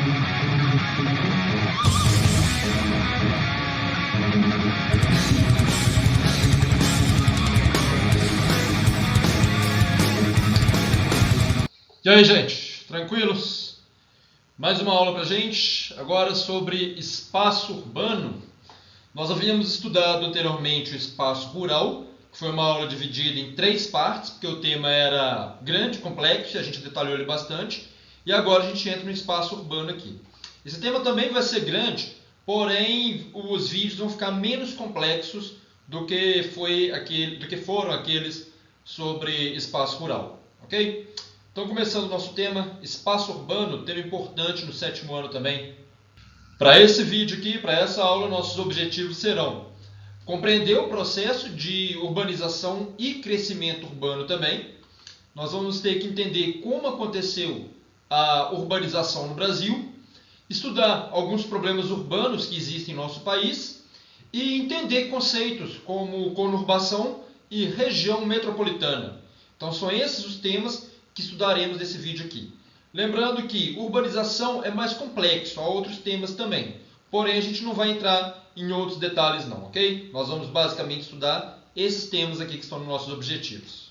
E aí, gente, tranquilos? Mais uma aula pra gente, agora sobre espaço urbano. Nós havíamos estudado anteriormente o espaço rural, que foi uma aula dividida em 3 partes, porque o tema era grande, complexo, e a gente detalhou ele bastante. E agora a gente entra no espaço urbano aqui. Esse tema também vai ser grande, porém os vídeos vão ficar menos complexos do que foram aqueles sobre espaço rural, ok? Então, começando o nosso tema, espaço urbano, tema importante no 7º ano também. Para esse vídeo aqui, para essa aula, nossos objetivos serão compreender o processo de urbanização e crescimento urbano também. Nós vamos ter que entender como aconteceu a urbanização no Brasil, estudar alguns problemas urbanos que existem em nosso país e entender conceitos como conurbação e região metropolitana. Então, são esses os temas que estudaremos nesse vídeo aqui. Lembrando que urbanização é mais complexo, há outros temas também. Porém, a gente não vai entrar em outros detalhes não, ok? Nós vamos basicamente estudar esses temas aqui que estão nos nossos objetivos.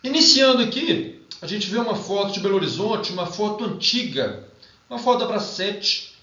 Iniciando aqui, a gente vê uma foto de Belo Horizonte, uma foto antiga, uma foto da Praça 7.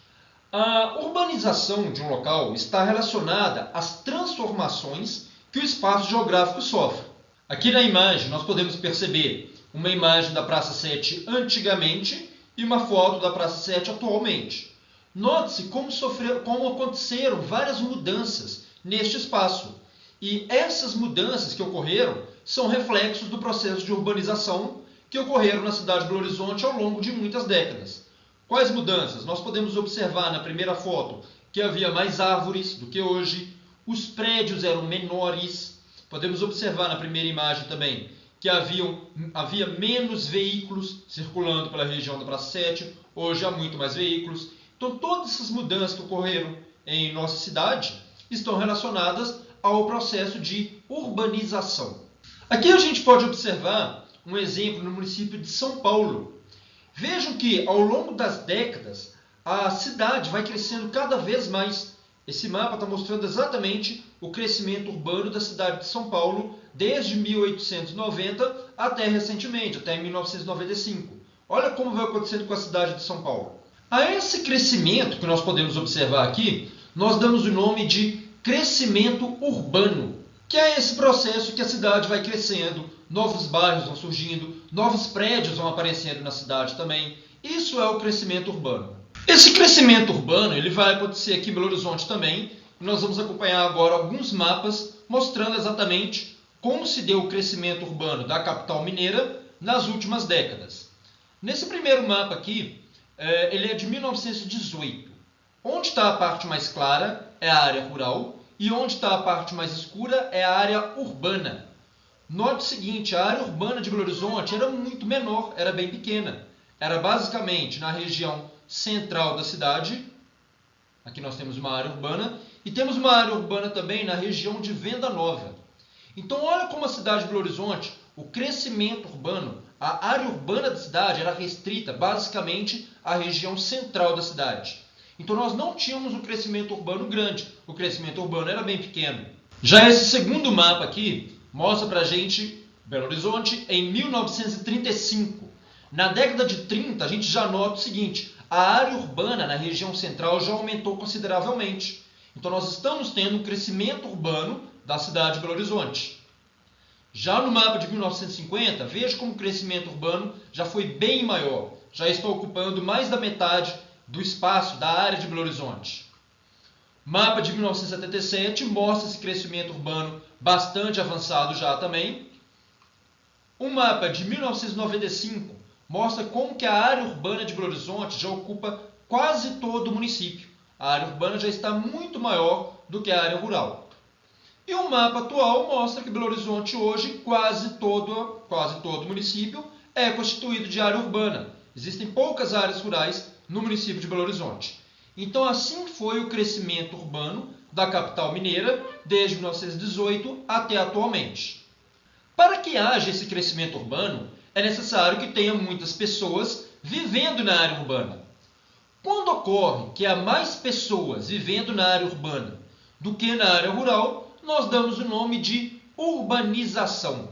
A urbanização de um local está relacionada às transformações que o espaço geográfico sofre. Aqui na imagem nós podemos perceber uma imagem da Praça 7 antigamente e uma foto da Praça 7 atualmente. Note-se como aconteceram várias mudanças neste espaço. E essas mudanças que ocorreram são reflexos do processo de urbanização que ocorreram na cidade de Belo Horizonte ao longo de muitas décadas. Quais mudanças? Nós podemos observar na primeira foto que havia mais árvores do que hoje, os prédios eram menores. Podemos observar na primeira imagem também que havia menos veículos circulando pela região da Praça 7, hoje há muito mais veículos. Então, todas essas mudanças que ocorreram em nossa cidade estão relacionadas ao processo de urbanização. Aqui a gente pode observar um exemplo no município de São Paulo. Vejam que, ao longo das décadas, a cidade vai crescendo cada vez mais. Esse mapa está mostrando exatamente o crescimento urbano da cidade de São Paulo desde 1890 até recentemente, até 1995. Olha como vai acontecendo com a cidade de São Paulo. A esse crescimento que nós podemos observar aqui, nós damos o nome de crescimento urbano, que é esse processo que a cidade vai crescendo, novos bairros vão surgindo, novos prédios vão aparecendo na cidade também. Isso é o crescimento urbano. Esse crescimento urbano ele vai acontecer aqui em Belo Horizonte também. Nós vamos acompanhar agora alguns mapas mostrando exatamente como se deu o crescimento urbano da capital mineira nas últimas décadas. Nesse primeiro mapa aqui, ele é de 1918. Onde está a parte mais clara é a área rural e onde está a parte mais escura é a área urbana. Note o seguinte, a área urbana de Belo Horizonte era muito menor, era bem pequena. Era basicamente na região central da cidade. Aqui nós temos uma área urbana e temos uma área urbana também na região de Venda Nova. Então, olha como a cidade de Belo Horizonte, o crescimento urbano, a área urbana da cidade era restrita basicamente à região central da cidade. Então, nós não tínhamos um crescimento urbano grande, o crescimento urbano era bem pequeno. Já esse segundo mapa aqui mostra para a gente Belo Horizonte em 1935. Na década de 30, a gente já nota o seguinte, a área urbana na região central já aumentou consideravelmente. Então, nós estamos tendo um crescimento urbano da cidade de Belo Horizonte. Já no mapa de 1950, veja como o crescimento urbano já foi bem maior. Já está ocupando mais da metade do espaço da área de Belo Horizonte. Mapa de 1977 mostra esse crescimento urbano bastante avançado já também. O mapa de 1995 mostra como que a área urbana de Belo Horizonte já ocupa quase todo o município. A área urbana já está muito maior do que a área rural. E o mapa atual mostra que Belo Horizonte hoje, quase todo o município é constituído de área urbana. Existem poucas áreas rurais no município de Belo Horizonte. Então, assim foi o crescimento urbano da capital mineira desde 1918 até atualmente. Para que haja esse crescimento urbano, é necessário que tenha muitas pessoas vivendo na área urbana. Quando ocorre que há mais pessoas vivendo na área urbana do que na área rural, nós damos o nome de urbanização.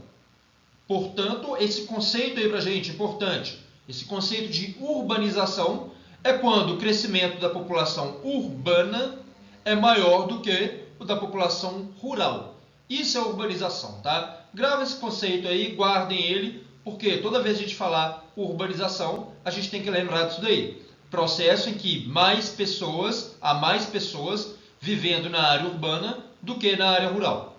Portanto, esse conceito aí para a gente é importante. Esse conceito de urbanização é quando o crescimento da população urbana é maior do que o da população rural. Isso é urbanização, tá? Grava esse conceito aí, guardem ele, porque toda vez que a gente falar urbanização, a gente tem que lembrar disso daí. Processo em que há mais pessoas vivendo na área urbana do que na área rural.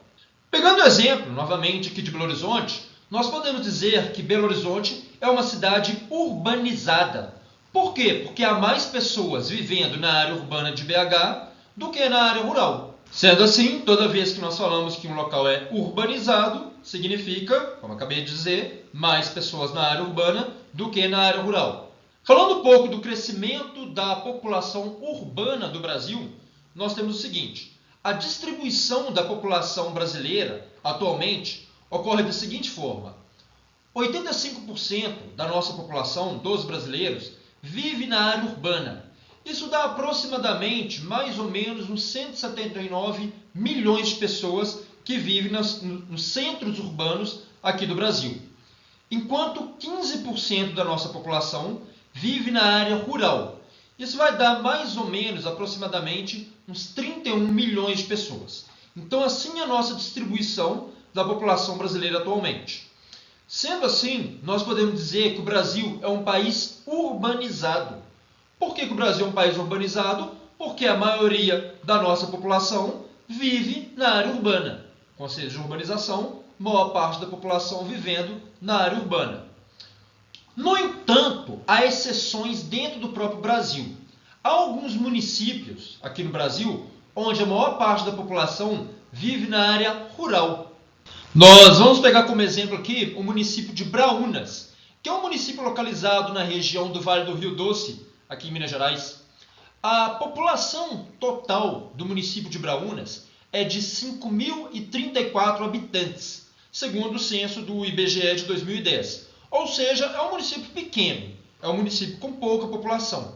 Pegando o exemplo, novamente, aqui de Belo Horizonte, nós podemos dizer que Belo Horizonte é uma cidade urbanizada. Por quê? Porque há mais pessoas vivendo na área urbana de BH do que na área rural. Sendo assim, toda vez que nós falamos que um local é urbanizado, significa, como acabei de dizer, mais pessoas na área urbana do que na área rural. Falando um pouco do crescimento da população urbana do Brasil, nós temos o seguinte: a distribuição da população brasileira atualmente ocorre da seguinte forma: 85% da nossa população, dos brasileiros, vive na área urbana. Isso dá aproximadamente mais ou menos uns 179 milhões de pessoas que vivem nos centros urbanos aqui do Brasil. Enquanto 15% da nossa população vive na área rural. Isso vai dar mais ou menos, aproximadamente, uns 31 milhões de pessoas. Então, assim é a nossa distribuição da população brasileira atualmente. Sendo assim, nós podemos dizer que o Brasil é um país urbanizado. Por que o Brasil é um país urbanizado? Porque a maioria da nossa população vive na área urbana. Com conceito de urbanização, maior parte da população vivendo na área urbana. No entanto, há exceções dentro do próprio Brasil. Há alguns municípios aqui no Brasil onde a maior parte da população vive na área rural. Nós vamos pegar como exemplo aqui o município de Braúnas, que é um município localizado na região do Vale do Rio Doce, aqui em Minas Gerais. A população total do município de Braúnas é de 5.034 habitantes, segundo o censo do IBGE de 2010. Ou seja, é um município pequeno, é um município com pouca população.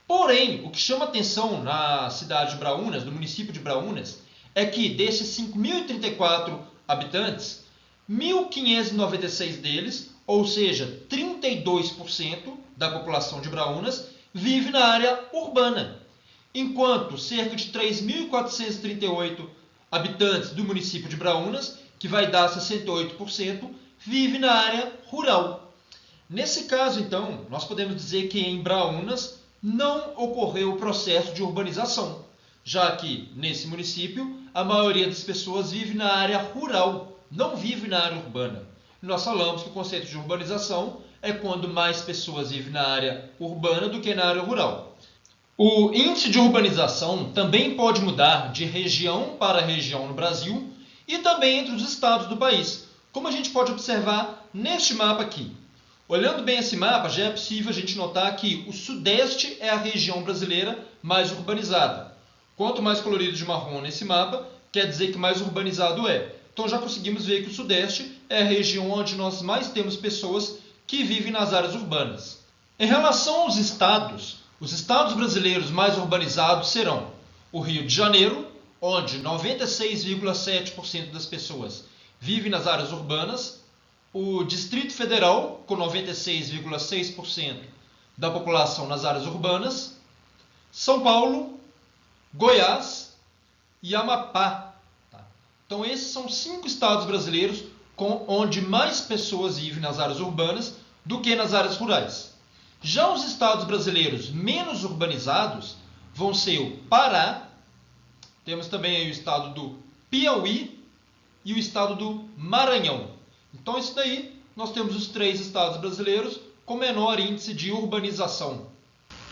Porém, o que chama atenção na cidade de Braúnas, no município de Braúnas, é que desses 5.034 habitantes, 1.596 deles, ou seja, 32% da população de Braúnas, vive na área urbana, enquanto cerca de 3.438 habitantes do município de Braúnas, que vai dar 68%, vive na área rural. Nesse caso, então, nós podemos dizer que em Braúnas não ocorreu o processo de urbanização, já que nesse município a maioria das pessoas vive na área rural, não vive na área urbana. Nós falamos que o conceito de urbanização é quando mais pessoas vivem na área urbana do que na área rural. O índice de urbanização também pode mudar de região para região no Brasil e também entre os estados do país, como a gente pode observar neste mapa aqui. Olhando bem esse mapa, já é possível a gente notar que o Sudeste é a região brasileira mais urbanizada. Quanto mais colorido de marrom nesse mapa, quer dizer que mais urbanizado é. Então já conseguimos ver que o Sudeste é a região onde nós mais temos pessoas que vivem nas áreas urbanas. Em relação aos estados, os estados brasileiros mais urbanizados serão o Rio de Janeiro, onde 96,7% das pessoas vivem nas áreas urbanas, o Distrito Federal, com 96,6% da população nas áreas urbanas, São Paulo, Goiás e Amapá. Então esses são 5 estados brasileiros onde mais pessoas vivem nas áreas urbanas do que nas áreas rurais. Já os estados brasileiros menos urbanizados vão ser o Pará, temos também aí o estado do Piauí e o estado do Maranhão. Então isso daí, nós temos os 3 estados brasileiros com menor índice de urbanização.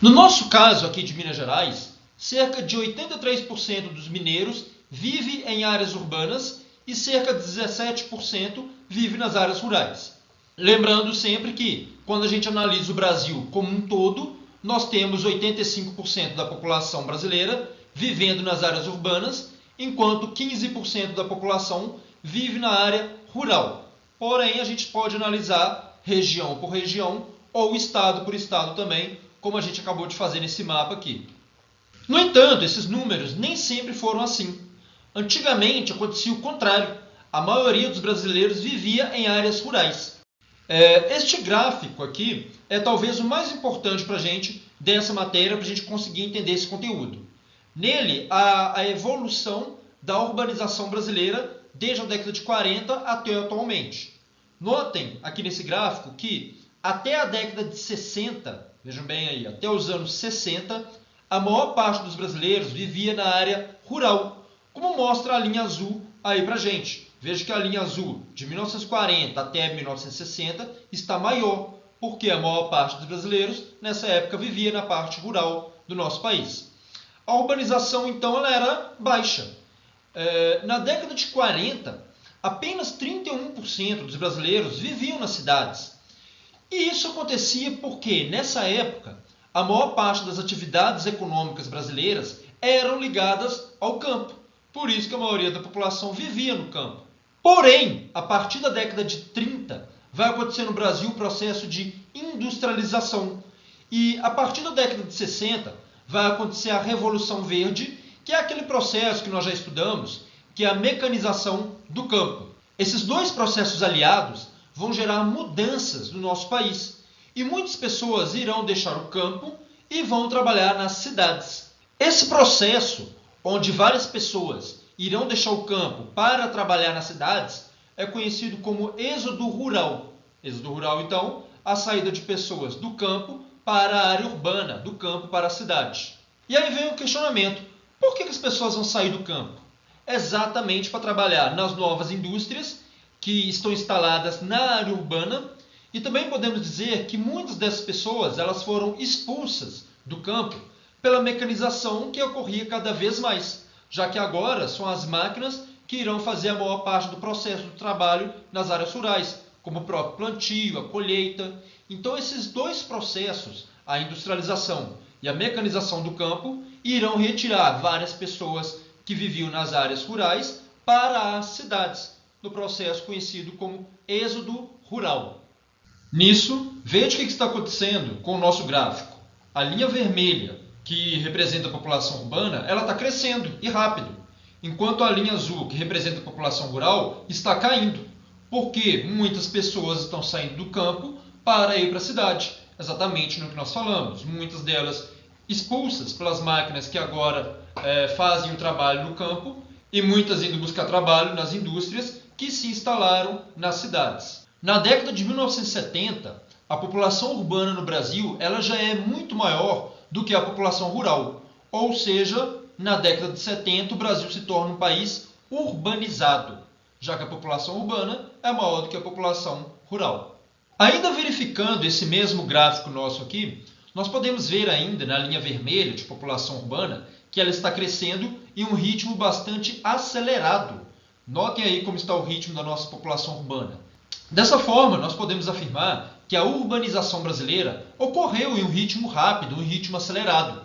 No nosso caso aqui de Minas Gerais, cerca de 83% dos mineiros vive em áreas urbanas e cerca de 17% vive nas áreas rurais. Lembrando sempre que, quando a gente analisa o Brasil como um todo, nós temos 85% da população brasileira vivendo nas áreas urbanas, enquanto 15% da população vive na área rural. Porém, a gente pode analisar região por região ou estado por estado também, como a gente acabou de fazer nesse mapa aqui. No entanto, esses números nem sempre foram assim. Antigamente acontecia o contrário. A maioria dos brasileiros vivia em áreas rurais. Este gráfico aqui é talvez o mais importante para a gente dessa matéria, para a gente conseguir entender esse conteúdo. Nele, a evolução da urbanização brasileira desde a década de 40 até atualmente. Notem aqui nesse gráfico que até a década de 60, vejam bem aí, até os anos 60, a maior parte dos brasileiros vivia na área rural, como mostra a linha azul aí para a gente. Veja que a linha azul de 1940 até 1960 está maior, porque a maior parte dos brasileiros nessa época vivia na parte rural do nosso país. A urbanização, então, ela era baixa. Na década de 40, apenas 31% dos brasileiros viviam nas cidades. E isso acontecia porque, nessa época, a maior parte das atividades econômicas brasileiras eram ligadas ao campo. Por isso que a maioria da população vivia no campo. Porém, a partir da década de 30, vai acontecer no Brasil o processo de industrialização. E a partir da década de 60, vai acontecer a Revolução Verde, que é aquele processo que nós já estudamos, que é a mecanização do campo. Esses dois processos aliados vão gerar mudanças no nosso país. E muitas pessoas irão deixar o campo e vão trabalhar nas cidades. Esse processo, onde várias pessoas irão deixar o campo para trabalhar nas cidades, é conhecido como êxodo rural. Êxodo rural, então, a saída de pessoas do campo para a área urbana, do campo para a cidade. E aí vem o questionamento: por que as pessoas vão sair do campo? Exatamente para trabalhar nas novas indústrias que estão instaladas na área urbana. E também podemos dizer que muitas dessas pessoas elas foram expulsas do campo pela mecanização que ocorria cada vez mais, já que agora são as máquinas que irão fazer a maior parte do processo do trabalho nas áreas rurais, como o próprio plantio, a colheita. Então esses dois processos, a industrialização e a mecanização do campo, irão retirar várias pessoas que viviam nas áreas rurais para as cidades, no processo conhecido como êxodo rural. Nisso, veja o que está acontecendo com o nosso gráfico. A linha vermelha, que representa a população urbana, ela está crescendo e rápido, enquanto a linha azul, que representa a população rural, está caindo, porque muitas pessoas estão saindo do campo para ir para a cidade, exatamente no que nós falamos, muitas delas expulsas pelas máquinas que agora fazem o trabalho no campo, e muitas indo buscar trabalho nas indústrias que se instalaram nas cidades. Na década de 1970, a população urbana no Brasil ela já é muito maior do que a população rural. Ou seja, na década de 70, o Brasil se torna um país urbanizado, já que a população urbana é maior do que a população rural. Ainda verificando esse mesmo gráfico nosso aqui, nós podemos ver ainda na linha vermelha de população urbana que ela está crescendo em um ritmo bastante acelerado. Notem aí como está o ritmo da nossa população urbana. Dessa forma, nós podemos afirmar que a urbanização brasileira ocorreu em um ritmo rápido, um ritmo acelerado.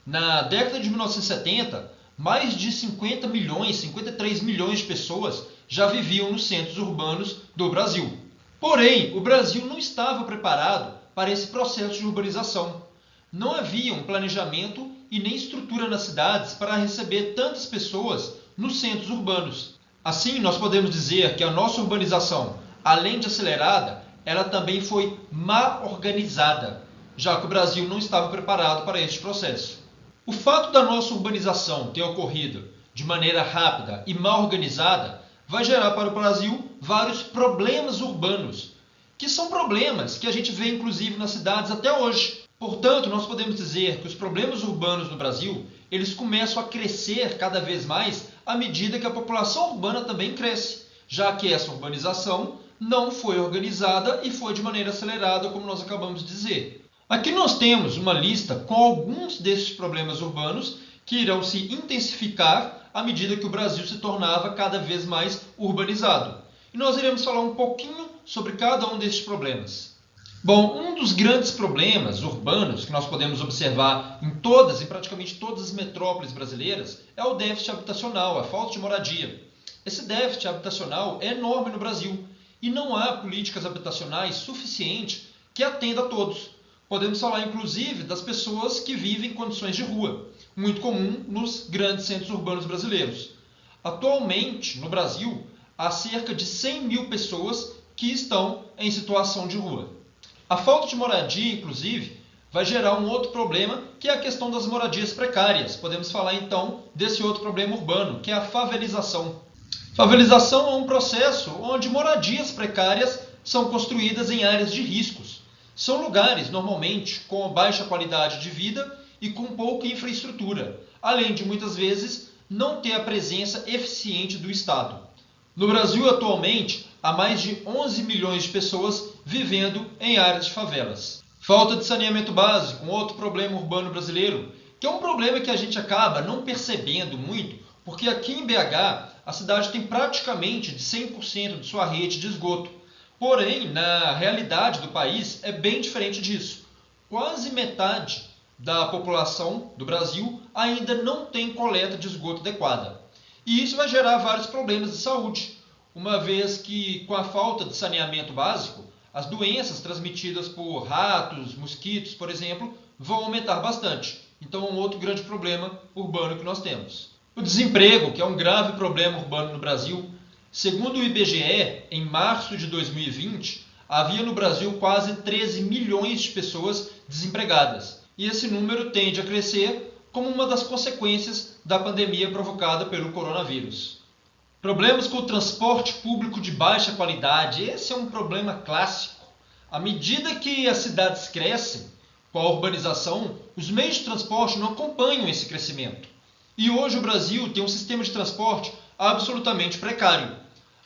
Na década de 1970, mais de 50 milhões, 53 milhões de pessoas já viviam nos centros urbanos do Brasil. Porém, o Brasil não estava preparado para esse processo de urbanização. Não havia um planejamento e nem estrutura nas cidades para receber tantas pessoas nos centros urbanos. Assim, nós podemos dizer que a nossa urbanização, além de acelerada, ela também foi mal organizada, já que o Brasil não estava preparado para este processo. O fato da nossa urbanização ter ocorrido de maneira rápida e mal organizada vai gerar para o Brasil vários problemas urbanos, que são problemas que a gente vê inclusive nas cidades até hoje. Portanto, nós podemos dizer que os problemas urbanos no Brasil, eles começam a crescer cada vez mais à medida que a população urbana também cresce, já que essa urbanização não foi organizada e foi de maneira acelerada, como nós acabamos de dizer. Aqui nós temos uma lista com alguns desses problemas urbanos que irão se intensificar à medida que o Brasil se tornava cada vez mais urbanizado. E nós iremos falar um pouquinho sobre cada um desses problemas. Bom, um dos grandes problemas urbanos que nós podemos observar em praticamente todas as metrópoles brasileiras é o déficit habitacional, a falta de moradia. Esse déficit habitacional é enorme no Brasil e não há políticas habitacionais suficientes que atendam a todos. Podemos falar, inclusive, das pessoas que vivem em condições de rua, muito comum nos grandes centros urbanos brasileiros. Atualmente, no Brasil, há cerca de 100 mil pessoas que estão em situação de rua. A falta de moradia, inclusive, vai gerar um outro problema, que é a questão das moradias precárias. Podemos falar, então, desse outro problema urbano, que é a favelização. Favelização é um processo onde moradias precárias são construídas em áreas de riscos. São lugares, normalmente, com baixa qualidade de vida e com pouca infraestrutura, além de, muitas vezes, não ter a presença eficiente do Estado. No Brasil, atualmente, há mais de 11 milhões de pessoas vivendo em áreas de favelas. Falta de saneamento básico, um outro problema urbano brasileiro, que é um problema que a gente acaba não percebendo muito, porque aqui em BH, a cidade tem praticamente 100% de sua rede de esgoto. Porém, na realidade do país, é bem diferente disso. Quase metade da população do Brasil ainda não tem coleta de esgoto adequada. E isso vai gerar vários problemas de saúde, uma vez que, com a falta de saneamento básico, as doenças transmitidas por ratos, mosquitos, por exemplo, vão aumentar bastante. Então, é um outro grande problema urbano que nós temos. O desemprego, que é um grave problema urbano no Brasil. Segundo o IBGE, em março de 2020, havia no Brasil quase 13 milhões de pessoas desempregadas. E esse número tende a crescer como uma das consequências da pandemia provocada pelo coronavírus. Problemas com o transporte público de baixa qualidade. Esse é um problema clássico. À medida que as cidades crescem, com a urbanização, os meios de transporte não acompanham esse crescimento. E hoje o Brasil tem um sistema de transporte absolutamente precário.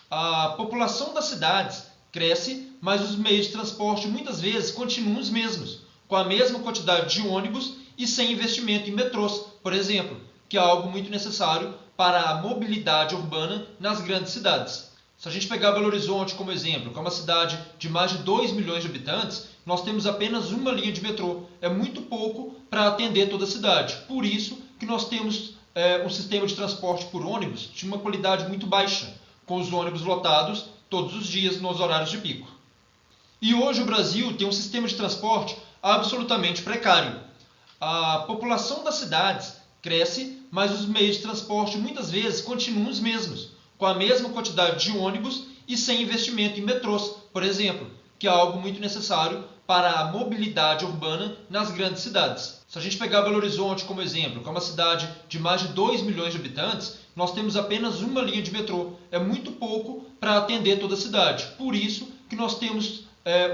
A população das cidades cresce, mas os meios de transporte muitas vezes continuam os mesmos, com a mesma quantidade de ônibus e sem investimento em metrôs, por exemplo, que é algo muito necessário para a mobilidade urbana nas grandes cidades. Se a gente pegar Belo Horizonte como exemplo, que é uma cidade de mais de 2 milhões de habitantes, nós temos apenas uma linha de metrô. É muito pouco para atender toda a cidade. Por isso que nós temos um sistema de transporte por ônibus de uma qualidade muito baixa, com os ônibus lotados todos os dias nos horários de pico. E hoje o Brasil tem um sistema de transporte absolutamente precário. A população das cidades cresce, mas os meios de transporte muitas vezes continuam os mesmos, com a mesma quantidade de ônibus e sem investimento em metrôs, por exemplo, que é algo muito necessário para a mobilidade urbana nas grandes cidades. Se a gente pegar Belo Horizonte como exemplo, que é uma cidade de mais de 2 milhões de habitantes, nós temos apenas uma linha de metrô. É muito pouco para atender toda a cidade. Por isso que nós temos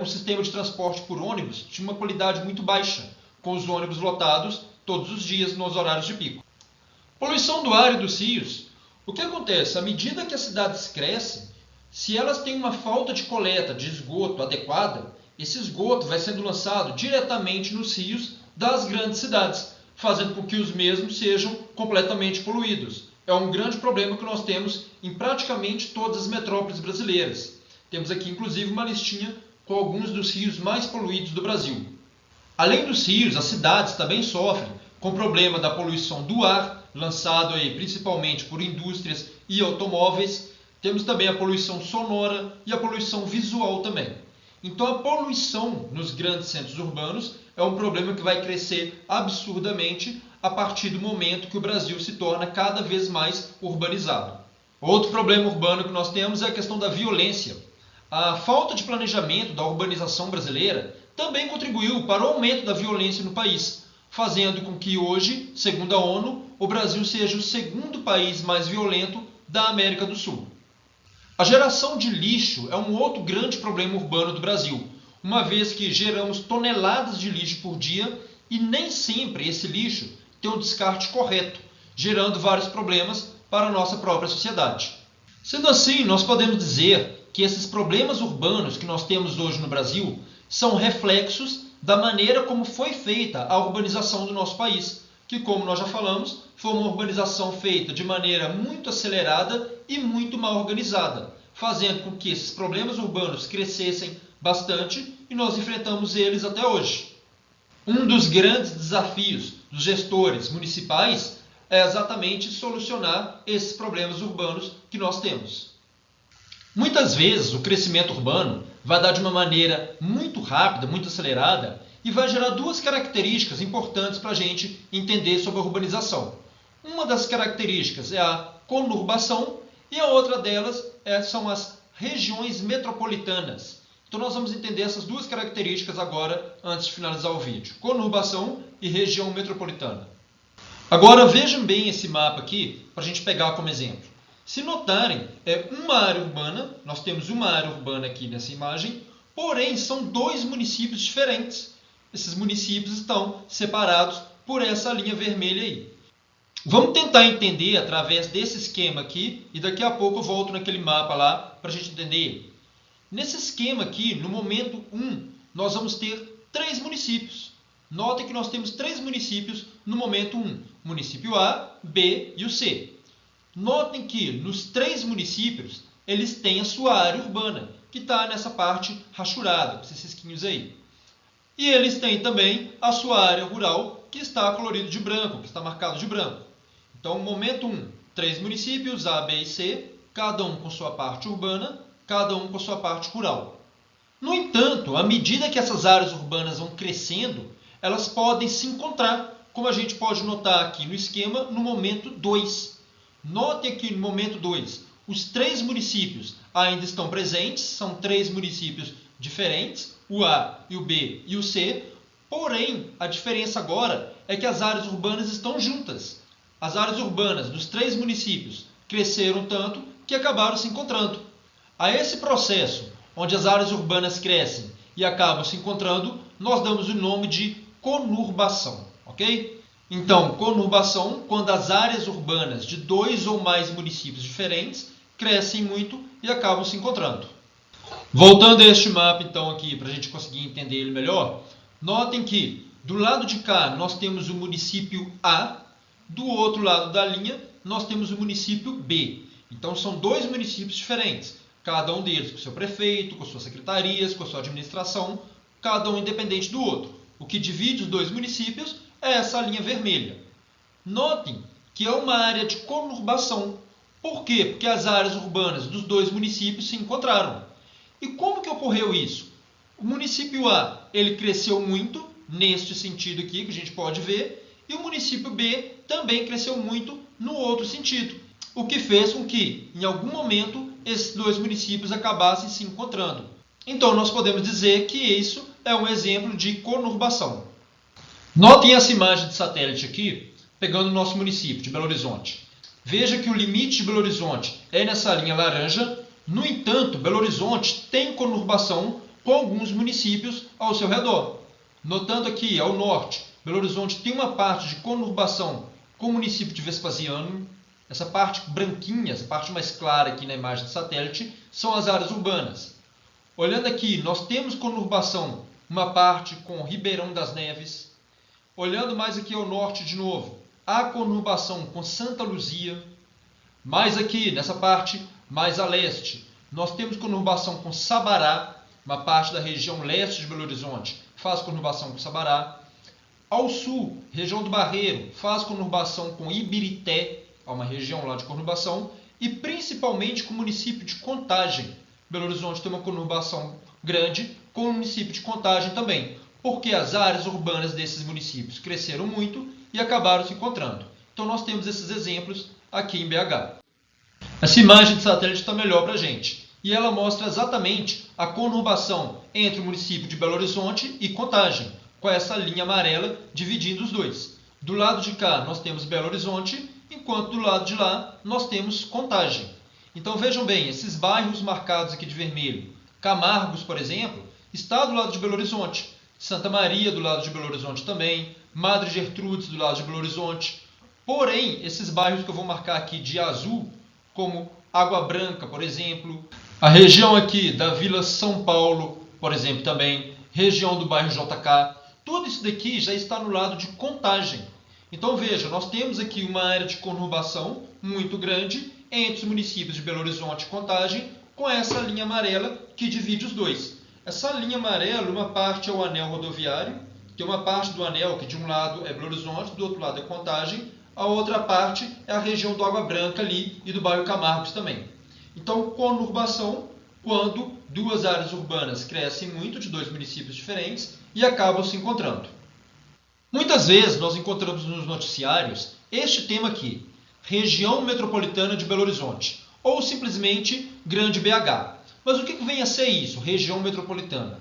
um sistema de transporte por ônibus de uma qualidade muito baixa, com os ônibus lotados todos os dias nos horários de pico. Poluição do ar e dos rios. O que acontece? À medida que as cidades crescem, se elas têm uma falta de coleta de esgoto adequada, esse esgoto vai sendo lançado diretamente nos rios das grandes cidades, fazendo com que os mesmos sejam completamente poluídos. É um grande problema que nós temos em praticamente todas as metrópoles brasileiras. Temos aqui, inclusive, uma listinha com alguns dos rios mais poluídos do Brasil. Além dos rios, as cidades também sofrem com o problema da poluição do ar, lançado aí principalmente por indústrias e automóveis. Temos também a poluição sonora e a poluição visual também. Então a poluição nos grandes centros urbanos é um problema que vai crescer absurdamente a partir do momento que o Brasil se torna cada vez mais urbanizado. Outro problema urbano que nós temos é a questão da violência. A falta de planejamento da urbanização brasileira também contribuiu para o aumento da violência no país, fazendo com que hoje, segundo a ONU, o Brasil seja o segundo país mais violento da América do Sul. A geração de lixo é um outro grande problema urbano do Brasil, uma vez que geramos toneladas de lixo por dia e nem sempre esse lixo tem o descarte correto, gerando vários problemas para a nossa própria sociedade. Sendo assim, nós podemos dizer que esses problemas urbanos que nós temos hoje no Brasil são reflexos da maneira como foi feita a urbanização do nosso país, que, como nós já falamos, foi uma urbanização feita de maneira muito acelerada e muito mal organizada, fazendo com que esses problemas urbanos crescessem bastante e nós enfrentamos eles até hoje. Um dos grandes desafios dos gestores municipais é exatamente solucionar esses problemas urbanos que nós temos. Muitas vezes o crescimento urbano vai dar de uma maneira muito rápida, muito acelerada, e vai gerar duas características importantes para a gente entender sobre a urbanização. Uma das características é a conurbação e a outra delas são as regiões metropolitanas. Então nós vamos entender essas duas características agora, antes de finalizar o vídeo. Conurbação e região metropolitana. Agora vejam bem esse mapa aqui, para a gente pegar como exemplo. Se notarem, é uma área urbana, nós temos uma área urbana aqui nessa imagem, porém são dois municípios diferentes. Esses municípios estão separados por essa linha vermelha aí. Vamos tentar entender através desse esquema aqui, e daqui a pouco eu volto naquele mapa lá para a gente entender. Nesse esquema aqui, no momento 1, nós vamos ter 3 municípios. Notem que nós temos 3 municípios no momento 1. O município A, B e o C. Notem que nos 3 municípios, eles têm a sua área urbana, que está nessa parte rachurada, com esses risquinhos aí. E eles têm também a sua área rural, que está colorido de branco, que está marcado de branco. Então, momento 1, 3 municípios, A, B e C, cada um com sua parte urbana, cada um com sua parte rural. No entanto, à medida que essas áreas urbanas vão crescendo, elas podem se encontrar, como a gente pode notar aqui no esquema, no momento 2. Note aqui no momento 2, os 3 municípios ainda estão presentes, são 3 municípios diferentes, o A, o B e o C, porém, a diferença agora é que as áreas urbanas estão juntas. As áreas urbanas dos 3 municípios cresceram tanto que acabaram se encontrando. A esse processo, onde as áreas urbanas crescem e acabam se encontrando, nós damos o nome de conurbação, ok? Então, conurbação, quando as áreas urbanas de 2 ou mais municípios diferentes crescem muito e acabam se encontrando. Voltando a este mapa, então, aqui, para a gente conseguir entender ele melhor, notem que do lado de cá nós temos o município A, do outro lado da linha nós temos o município B. Então, são 2 municípios diferentes, cada um deles com seu prefeito, com suas secretarias, com sua administração, cada um independente do outro. O que divide os 2 municípios é essa linha vermelha. Notem que é uma área de conurbação. Por quê? Porque as áreas urbanas dos 2 municípios se encontraram. E como que ocorreu isso? O município A, ele cresceu muito, neste sentido aqui que a gente pode ver, e o município B também cresceu muito no outro sentido. O que fez com que, em algum momento, esses 2 municípios acabassem se encontrando. Então, nós podemos dizer que isso é um exemplo de conurbação. Notem essa imagem de satélite aqui, pegando o nosso município de Belo Horizonte. Veja que o limite de Belo Horizonte é nessa linha laranja. No entanto, Belo Horizonte tem conurbação com alguns municípios ao seu redor. Notando aqui, ao norte, Belo Horizonte tem uma parte de conurbação com o município de Vespasiano. Essa parte branquinha, essa parte mais clara aqui na imagem de satélite, são as áreas urbanas. Olhando aqui, nós temos conurbação, uma parte com Ribeirão das Neves. Olhando mais aqui ao norte de novo, há conurbação com Santa Luzia. Mais aqui, nessa parte mais a leste, nós temos conurbação com Sabará, uma parte da região leste de Belo Horizonte faz conurbação com Sabará. Ao sul, região do Barreiro, faz conurbação com Ibirité, há uma região lá de conurbação, e principalmente com o município de Contagem. Belo Horizonte tem uma conurbação grande com o município de Contagem também, porque as áreas urbanas desses municípios cresceram muito e acabaram se encontrando. Então nós temos esses exemplos aqui em BH. Essa imagem de satélite está melhor para a gente, e ela mostra exatamente a conurbação entre o município de Belo Horizonte e Contagem, com essa linha amarela dividindo os dois. Do lado de cá nós temos Belo Horizonte, enquanto do lado de lá nós temos Contagem. Então vejam bem, esses bairros marcados aqui de vermelho, Camargos, por exemplo, está do lado de Belo Horizonte, Santa Maria do lado de Belo Horizonte também, Madre Gertrudes do lado de Belo Horizonte. Porém, esses bairros que eu vou marcar aqui de azul, como Água Branca, por exemplo, a região aqui da Vila São Paulo, por exemplo, também, região do bairro JK, tudo isso daqui já está no lado de Contagem. Então veja, nós temos aqui uma área de conurbação muito grande entre os municípios de Belo Horizonte e Contagem, com essa linha amarela que divide os dois. Essa linha amarela, uma parte é o anel rodoviário, que é uma parte do anel que de um lado é Belo Horizonte, do outro lado é Contagem, a outra parte é a região do Água Branca ali e do bairro Camargos também. Então, conurbação quando duas áreas urbanas crescem muito, de dois municípios diferentes, e acabam se encontrando. Muitas vezes nós encontramos nos noticiários este tema aqui, região metropolitana de Belo Horizonte, ou simplesmente Grande BH. Mas o que vem a ser isso, região metropolitana?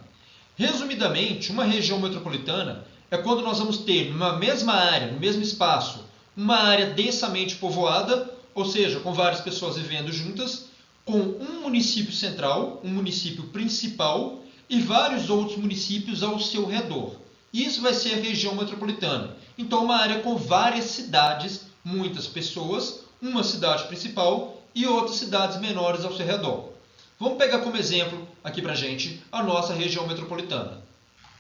Resumidamente, uma região metropolitana é quando nós vamos ter numa mesma área, no mesmo espaço, uma área densamente povoada, ou seja, com várias pessoas vivendo juntas, com um município central, um município principal e vários outros municípios ao seu redor. Isso vai ser a região metropolitana. Então, uma área com várias cidades, muitas pessoas, uma cidade principal e outras cidades menores ao seu redor. Vamos pegar como exemplo aqui para a gente a nossa região metropolitana.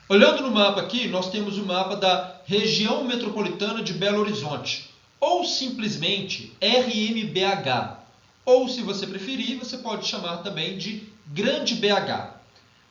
Olhando no mapa aqui, nós temos o mapa da região metropolitana de Belo Horizonte, ou simplesmente RMBH, ou se você preferir, você pode chamar também de Grande BH.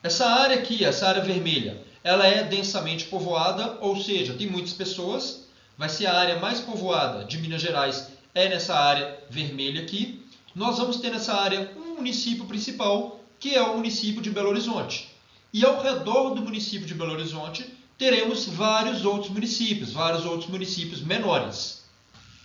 Essa área aqui, essa área vermelha, ela é densamente povoada, ou seja, tem muitas pessoas, vai ser a área mais povoada de Minas Gerais, é nessa área vermelha aqui. Nós vamos ter nessa área um município principal, que é o município de Belo Horizonte. E ao redor do município de Belo Horizonte, teremos vários outros municípios menores.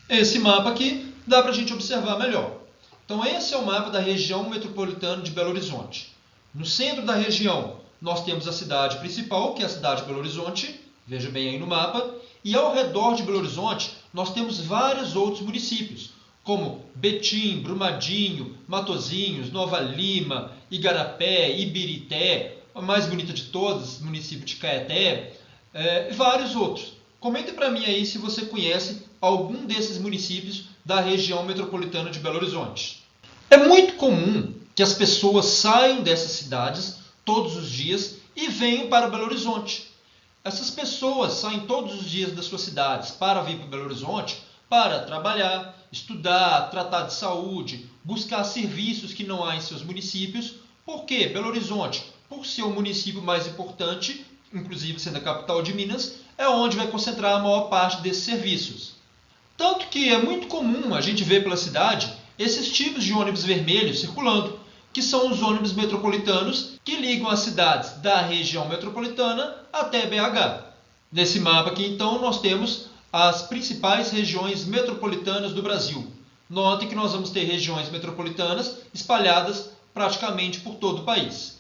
Esse mapa aqui dá para a gente observar melhor. Então esse é o mapa da região metropolitana de Belo Horizonte. No centro da região, nós temos a cidade principal, que é a cidade de Belo Horizonte, veja bem aí no mapa, e ao redor de Belo Horizonte, nós temos vários outros municípios, como Betim, Brumadinho, Matozinhos, Nova Lima, Igarapé, Ibirité, a mais bonita de todas, o município de Caeté, e vários outros. Comente para mim aí se você conhece algum desses municípios da região metropolitana de Belo Horizonte. É muito comum que as pessoas saiam dessas cidades todos os dias e venham para Belo Horizonte. Essas pessoas saem todos os dias das suas cidades para vir para Belo Horizonte para trabalhar, estudar, tratar de saúde, buscar serviços que não há em seus municípios. Por quê? Belo Horizonte, por ser o município mais importante, inclusive sendo a capital de Minas, é onde vai concentrar a maior parte desses serviços. Tanto que é muito comum a gente ver pela cidade esses tipos de ônibus vermelhos circulando, que são os ônibus metropolitanos que ligam as cidades da região metropolitana até BH. Nesse mapa aqui, então, nós temos as principais regiões metropolitanas do Brasil. Notem que nós vamos ter regiões metropolitanas espalhadas praticamente por todo o país.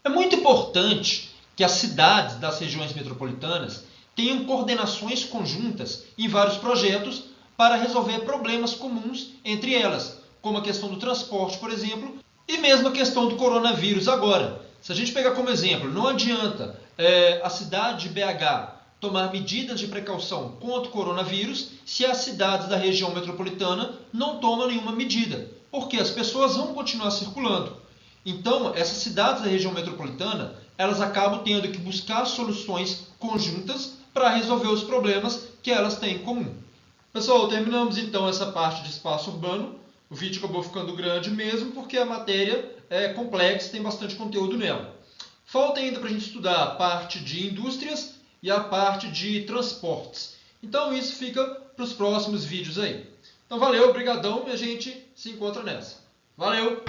É muito importante que as cidades das regiões metropolitanas tenham coordenações conjuntas em vários projetos para resolver problemas comuns entre elas, como a questão do transporte, por exemplo, e mesmo a questão do coronavírus agora. Se a gente pegar como exemplo, não adianta a cidade de BH tomar medidas de precaução contra o coronavírus se as cidades da região metropolitana não tomam nenhuma medida, porque as pessoas vão continuar circulando. Então, essas cidades da região metropolitana, elas acabam tendo que buscar soluções conjuntas para resolver os problemas que elas têm em comum. Pessoal, terminamos então essa parte de espaço urbano. O vídeo acabou ficando grande mesmo porque a matéria é complexa e tem bastante conteúdo nela. Falta ainda para a gente estudar a parte de indústrias e a parte de transportes. Então isso fica para os próximos vídeos aí. Então valeu, brigadão e a gente se encontra nessa. Valeu!